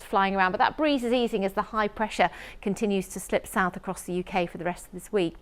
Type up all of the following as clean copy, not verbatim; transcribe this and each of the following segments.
flying around, but that breeze is easing as the high pressure continues to slip south across the UK for the rest of this week.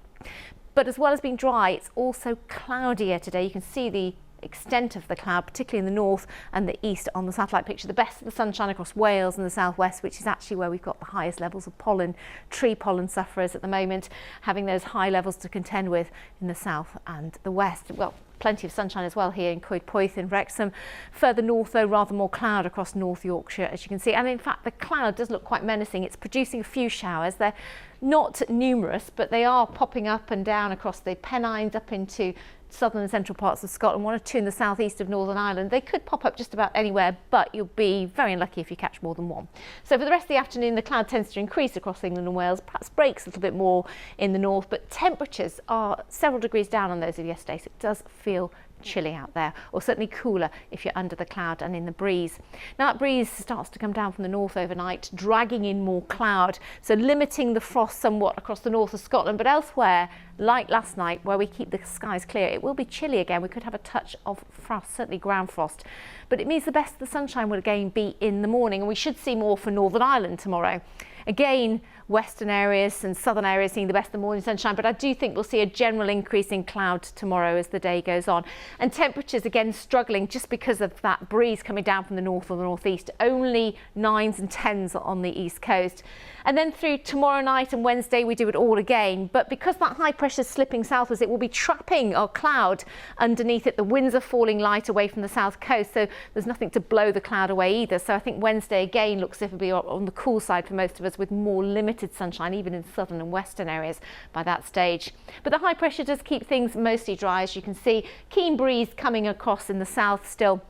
But as well as being dry, it's also cloudier today. You can see the extent of the cloud, particularly in the north and the east on the satellite picture. The best of the sunshine across Wales and the southwest, which is actually where we've got the highest levels of pollen, tree pollen sufferers at the moment, having those high levels to contend with in the south and the west. Well, plenty of sunshine as well here in Coed Poeth in Wrexham. Further north, though, rather more cloud across North Yorkshire, as you can see. And in fact, the cloud does look quite menacing. It's producing a few showers. They're not numerous, but they are popping up and down across the Pennines up into southern and central parts of Scotland, 1 or 2 in the southeast of Northern Ireland. They could pop up just about anywhere, but you'll be very unlucky if you catch more than one. So for the rest of the afternoon, the cloud tends to increase across England and Wales, perhaps breaks a little bit more in the north, but temperatures are several degrees down on those of yesterday, so it does feel chilly out there, or certainly cooler if you're under the cloud and in the breeze. Now that breeze starts to come down from the north overnight, dragging in more cloud, so limiting the frost somewhat across the north of Scotland, but elsewhere, like last night where we keep the skies clear, it will be chilly again. We could have a touch of frost, certainly ground frost, but it means the best of the sunshine will again be in the morning, and we should see more for Northern Ireland tomorrow. Again, western areas and southern areas seeing the best of the morning sunshine, but I do think we'll see a general increase in cloud tomorrow as the day goes on. And temperatures again struggling just because of that breeze coming down from the north or the northeast, only 9s and 10s on the east coast. And then through tomorrow night and Wednesday, we do it all again. But because that high pressure is slipping southwards, it will be trapping our cloud underneath it. The winds are falling light away from the south coast, so there's nothing to blow the cloud away either. So I think Wednesday again looks as if it'll be on the cool side for most of us, with more limited sunshine, even in southern and western areas by that stage. But the high pressure does keep things mostly dry, as you can see. Keen breeze coming across in the south still.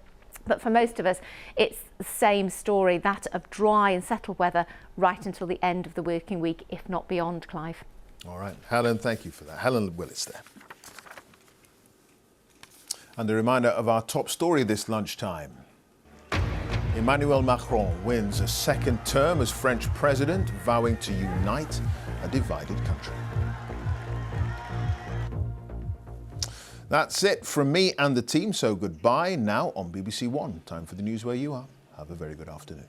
But for most of us, it's the same story, that of dry and settled weather right until the end of the working week, if not beyond, Clive. All right, Helen, thank you for that. Helen Willis there. And a reminder of our top story this lunchtime. Emmanuel Macron wins a second term as French president, vowing to unite a divided country. That's it from me and the team, so goodbye now on BBC One. Time for the news where you are. Have a very good afternoon.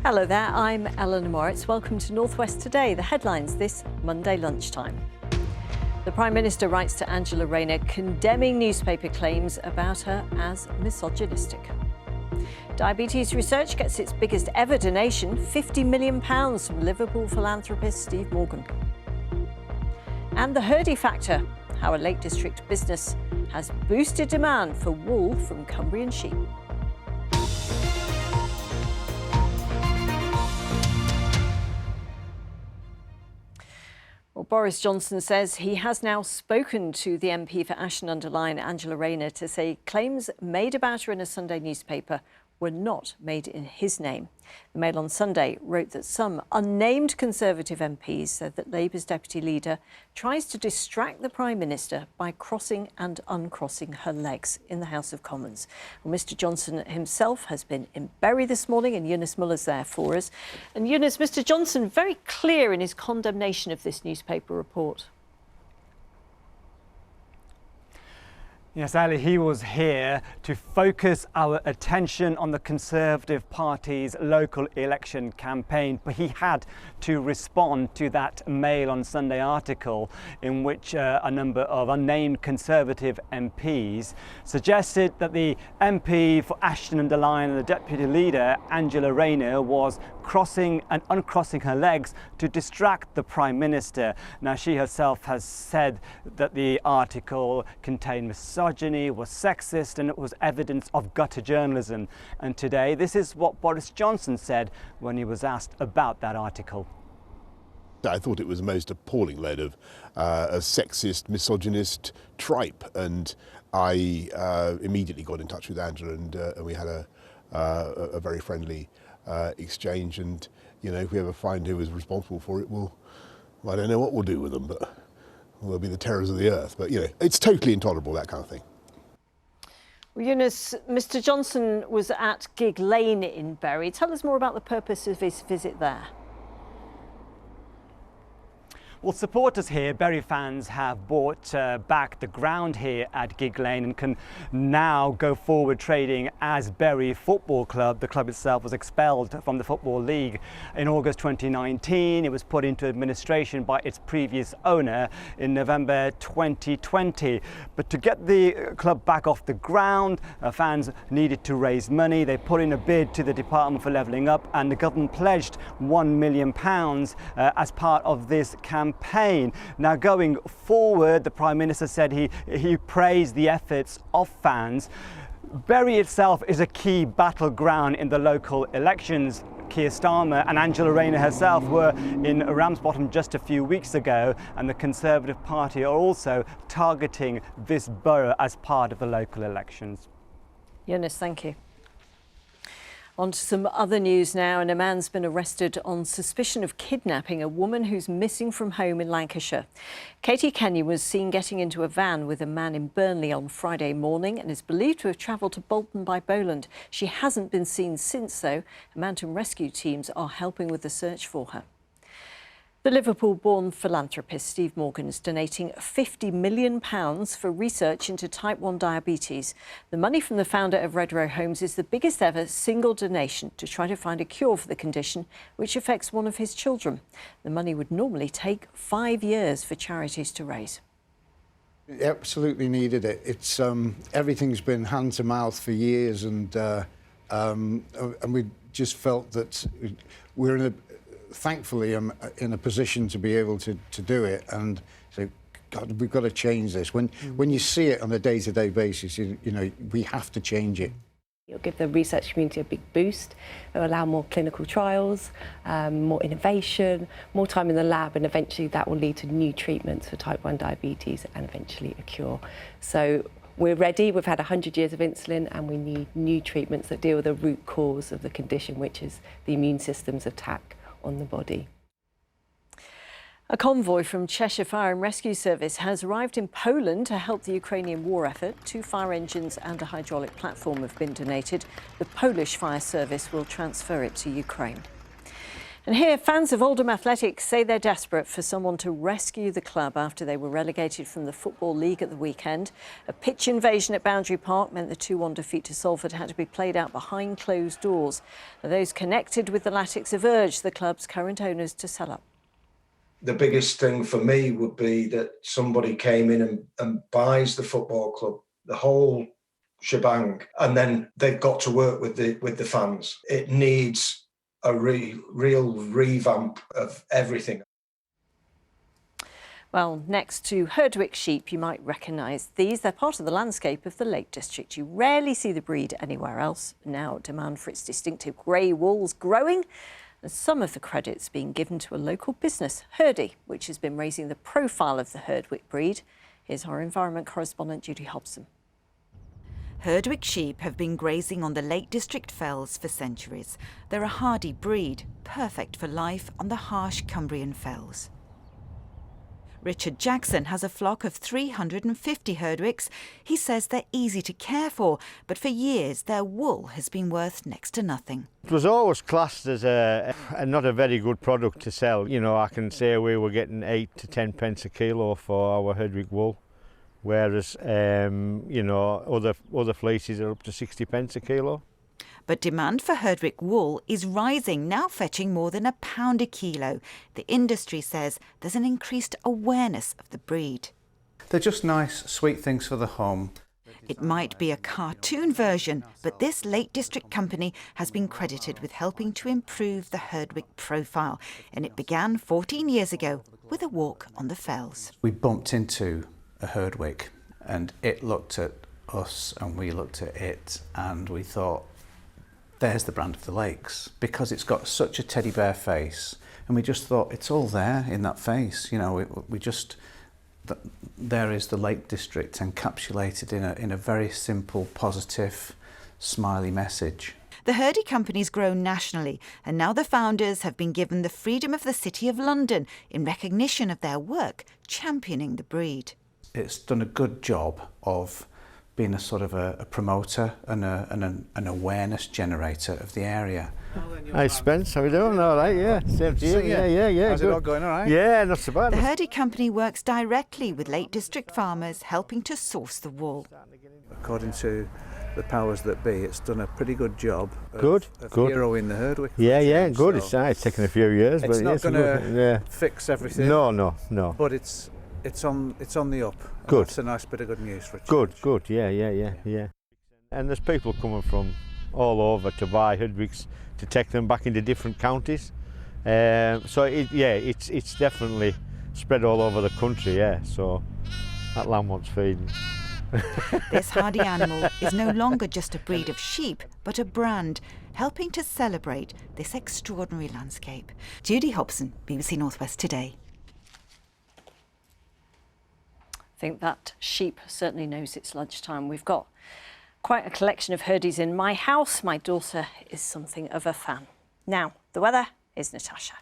Hello there, I'm Eleanor Moritz. Welcome to North West Today. The headlines this Monday lunchtime. The Prime Minister writes to Angela Rayner condemning newspaper claims about her as misogynistic. Diabetes research gets its biggest ever donation, £50 million from Liverpool philanthropist Steve Morgan. And the Hurdy factor, how a Lake District business has boosted demand for wool from Cumbrian sheep. Well, Boris Johnson says he has now spoken to the MP for Ashton-under-Lyne, Angela Rayner, to say claims made about her in a Sunday newspaper were not made in his name. The Mail on Sunday wrote that some unnamed Conservative MPs said that Labour's deputy leader tries to distract the Prime Minister by crossing and uncrossing her legs in the House of Commons. Well, Mr Johnson himself has been in Bury this morning, and Eunice Muller's there for us. And Eunice, Mr Johnson very clear in his condemnation of this newspaper report. Yes, Ali, he was here to focus our attention on the Conservative Party's local election campaign, but he had to respond to that Mail on Sunday article in which a number of unnamed Conservative MPs suggested that the MP for Ashton-under-Lyne and the Deputy Leader, Angela Rayner, was crossing and uncrossing her legs to distract the Prime Minister. Now, she herself has said that the article contained misogyny, was sexist, and it was evidence of gutter journalism. And today, this is what Boris Johnson said when he was asked about that article. I thought it was the most appalling load of a sexist, misogynist tripe, and I immediately got in touch with Angela, and we had a very friendly exchange. And you know, if we ever find who was responsible for it, I don't know what we'll do with them, but we'll be the terrors of the earth. But you know, it's totally intolerable, that kind of thing. Well, Eunice, Mr Johnson was at Gig Lane in Bury. Tell us more about the purpose of his visit there. Well, supporters here, Bury fans, have bought back the ground here at Gig Lane and can now go forward trading as Bury Football Club. The club itself was expelled from the Football League in August 2019. It was put into administration by its previous owner in November 2020. But to get the club back off the ground, fans needed to raise money. They put in a bid to the Department for Levelling Up, and the government pledged £1 million as part of this campaign. Now, going forward, the Prime Minister said he praised the efforts of fans. Bury itself is a key battleground in the local elections. Keir Starmer and Angela Rayner herself were in Ramsbottom just a few weeks ago, and the Conservative Party are also targeting this borough as part of the local elections. Eunice, thank you. On to some other news now, and a man's been arrested on suspicion of kidnapping a woman who's missing from home in Lancashire. Katie Kenny was seen getting into a van with a man in Burnley on Friday morning and is believed to have travelled to Bolton by Bowland. She hasn't been seen since, though. Mountain rescue teams are helping with the search for her. The Liverpool-born philanthropist Steve Morgan is donating £50 million for research into type 1 diabetes. The money from the founder of Red Row Homes is the biggest ever single donation to try to find a cure for the condition, which affects one of his children. The money would normally take 5 years for charities to raise. Absolutely needed it. It's everything's been hand to mouth for years, and we just felt that we're in a thankfully I'm in a position to be able to do it and say, God, we've got to change this. When you see it on a day-to-day basis, you know, we have to change it. It'll give the research community a big boost. It'll allow more clinical trials, more innovation, more time in the lab, and eventually that will lead to new treatments for type 1 diabetes and eventually a cure. So we're ready. We've had 100 years of insulin, and we need new treatments that deal with the root cause of the condition, which is the immune system's attack on the body. A convoy from Cheshire Fire and Rescue Service has arrived in Poland to help the Ukrainian war effort. 2 fire engines and a hydraulic platform have been donated. The Polish fire service will transfer it to Ukraine. And here, fans of Oldham Athletics say they're desperate for someone to rescue the club after they were relegated from the Football League at the weekend. A pitch invasion at Boundary Park meant the 2-1 defeat to Salford had to be played out behind closed doors. Now, those connected with the Latics have urged the club's current owners to sell up. The biggest thing for me would be that somebody came in and buys the football club, the whole shebang, and then they've got to work with the fans. It needs a real revamp of everything. Well, next to Herdwick sheep, you might recognise these. They're part of the landscape of the Lake District. You rarely see the breed anywhere else. Now, demand for its distinctive grey wool's growing, and some of the credit's being given to a local business, Herdy, which has been raising the profile of the Herdwick breed. Here's our environment correspondent, Judy Hobson. Herdwick sheep have been grazing on the Lake District fells for centuries. They're a hardy breed, perfect for life on the harsh Cumbrian fells. Richard Jackson has a flock of 350 Herdwicks. He says they're easy to care for, but for years their wool has been worth next to nothing. It was always classed as not a very good product to sell. You know, I can say we were getting 8 to 10 pence a kilo for our Herdwick wool, whereas you know, other fleeces are up to 60 pence a kilo. But demand for Herdwick wool is rising, now fetching more than £1 a kilo. The industry says there's an increased awareness of the breed. They're just nice, sweet things for the home. It might be a cartoon version, but this Lake District company has been credited with helping to improve the Herdwick profile. And it began 14 years ago with a walk on the fells. We bumped into a Herdwick and it looked at us and we looked at it and we thought, there's the brand of the lakes, because it's got such a teddy bear face, and we just thought it's all there in that face. You know, there is the Lake District encapsulated in a very simple, positive, smiley message. The Herdy company's grown nationally, and now the founders have been given the freedom of the City of London in recognition of their work championing the breed. It's done a good job of being a sort of a promoter and an awareness generator of the area. Hi Spence, how are we doing? All right, yeah. Same to you. Yeah. How's good. it all going, all right? Yeah, not so bad. The Hurdy company works directly with Lake District farmers, helping to source the wool. According to the powers that be, it's done a pretty good job of Good. heroing the Herdwick. Yeah, good. So It's taken a few years, it's but not it's going good. to fix everything. No. But it's on the up. And Good. That's a nice bit of good news for a change. Good. Yeah. And there's people coming from all over to buy Herdwicks to take them back into different counties. So it's definitely spread all over the country. Yeah. So that lamb wants feeding. This hardy animal is no longer just a breed of sheep, but a brand, helping to celebrate this extraordinary landscape. Judy Hobson, BBC North West Today. I think that sheep certainly knows it's lunchtime. We've got quite a collection of Hurdies in my house. My daughter is something of a fan. Now, the weather is Natasha.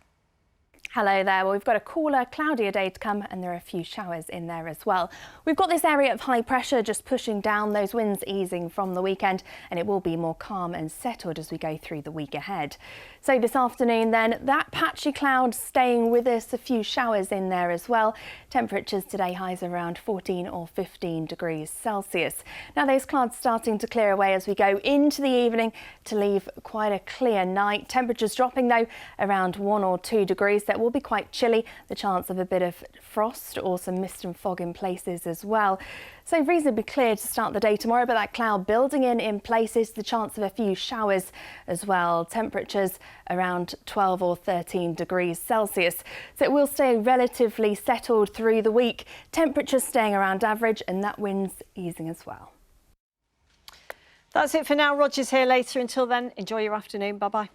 Hello there. Well, we've got a cooler, cloudier day to come and there are a few showers in there as well. We've got this area of high pressure just pushing down, those winds easing from the weekend, and it will be more calm and settled as we go through the week ahead. So this afternoon then, that patchy cloud staying with us, a few showers in there as well. Temperatures today highs around 14 or 15 degrees Celsius. Now those clouds starting to clear away as we go into the evening to leave quite a clear night. Temperatures dropping though around 1 or 2 degrees. That will be quite chilly, the chance of a bit of frost or some mist and fog in places as well. So reasonably clear to start the day tomorrow, but that cloud building in places, the chance of a few showers as well. Temperatures around 12 or 13 degrees Celsius. So it will stay relatively settled through the week. Temperatures staying around average and that wind's easing as well. That's it for now. Roger's here later. Until then, enjoy your afternoon. Bye-bye.